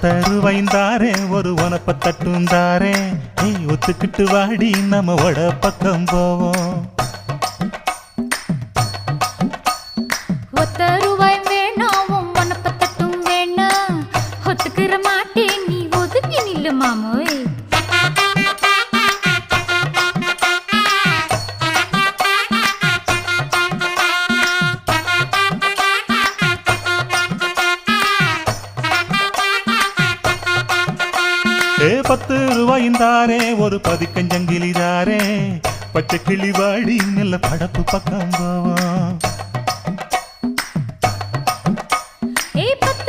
10 ரூபாய்ந்தாரே ஒரு உனப்ப தட்டுந்தாரே ஏய் ஒத்துக்கிட்டு வாடி நம்ம வட பக்கம் போவோம் 10 ரூபாய் வேணாம் உனப்ப தட்டும் வேணாம் ஒத்துக்கிற மாட்டேன் நீ ஒதுங்கி நில்லு மாமோய் ஏ 10 ரூபாய்ந்தாரே ஒரு பதிக்கஞ்சங்கிலிதாரே பச்சை கிளி வாடி நல்ல படப்பு பக்கம் போவோம்